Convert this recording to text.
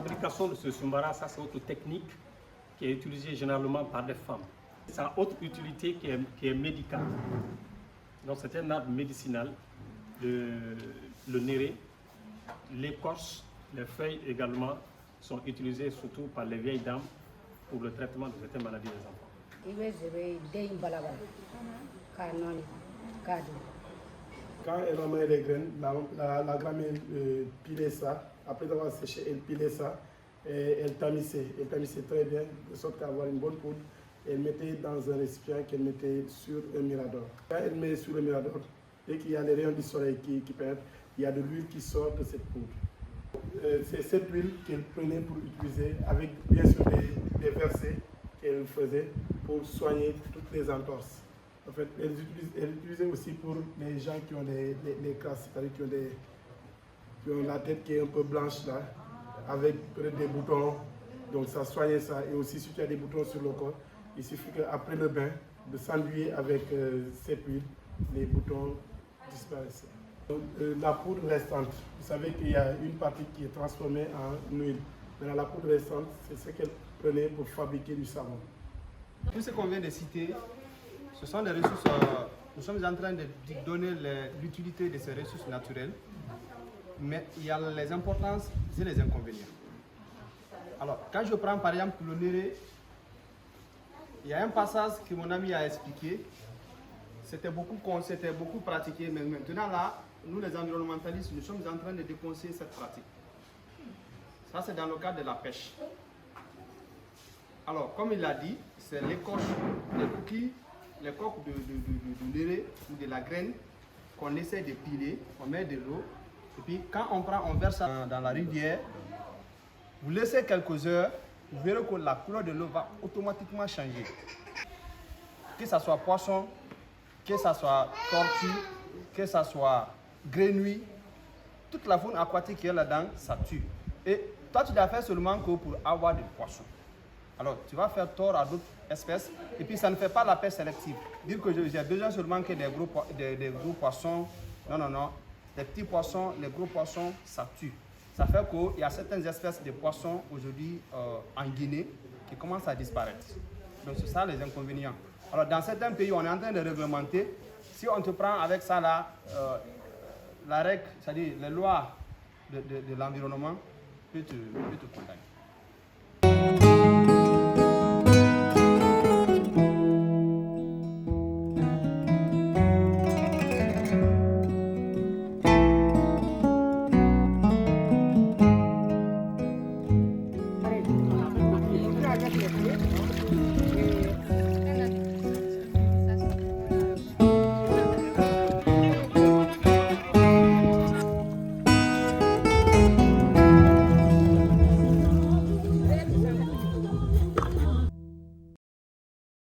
fabrication de ce Soumbara, ça c'est autre technique qui est utilisée généralement par des femmes. Sa autre utilité qui est médicale. Donc c'est un arbre médicinal, le néré, l'écorce, les feuilles également sont utilisées surtout par les vieilles dames pour le traitement de certaines maladies des enfants. Quand elle ramenait les graines, la grand-mère pilait ça. Après avoir séché, elle pilait ça et elle tamissait. Elle tamissait très bien, de sorte qu'à avoir une bonne poudre. Elle mettait dans un récipient qu'elle mettait sur un mirador. Quand elle met sur le mirador, dès qu'il y a les rayons du soleil qui perdent, il y a de l'huile qui sort de cette poudre. C'est cette huile qu'elle prenait pour utiliser, avec bien sûr des versets qu'elle faisait pour soigner toutes les entorses. En fait, elle utilisait aussi pour les gens qui ont les crasses, c'est-à-dire qui ont la tête qui est un peu blanche là, avec peut-être des boutons. Donc ça soignait ça. Et aussi si tu as des boutons sur le corps, il suffit qu'après le bain, de s'enduire avec cette huile, les boutons disparaissaient. Donc, la poudre restante, vous savez qu'il y a une partie qui est transformée en huile. Maintenant, la poudre restante, c'est ce qu'elle prenait pour fabriquer du savon. Tout ce qu'on vient de citer, ce sont des ressources, nous sommes en train de donner l'utilité de ces ressources naturelles, mais il y a les importances et les inconvénients. Alors, quand je prends par exemple le néré, il y a un passage que mon ami a expliqué, c'était beaucoup pratiqué, mais maintenant là, nous les environnementalistes, nous sommes en train de déconseiller cette pratique. Ça c'est dans le cadre de la pêche. Alors, comme il l'a dit, c'est l'écorce, les coquilles, les coques de néré ou de la graine qu'on essaie de piler, on met de l'eau, et puis quand on verse ça dans la rivière, vous laissez quelques heures, vous verrez que la couleur de l'eau va automatiquement changer. Que ce soit poisson, que ce soit tortue, que ce soit grenouille, toute la faune aquatique qui est là-dedans, ça tue. Et toi, tu dois faire seulement que pour avoir des poissons. Alors, tu vas faire tort à d'autres espèces et puis ça ne fait pas la pêche sélective. Dire que j'ai besoin seulement que des gros poissons, non. Les petits poissons, les gros poissons, ça tue. Ça fait qu'il y a certaines espèces de poissons aujourd'hui en Guinée qui commencent à disparaître. Donc, c'est ça les inconvénients. Alors, dans certains pays, on est en train de réglementer. Si on te prend avec ça là, la règle, c'est-à-dire les lois de l'environnement, peut te condamner.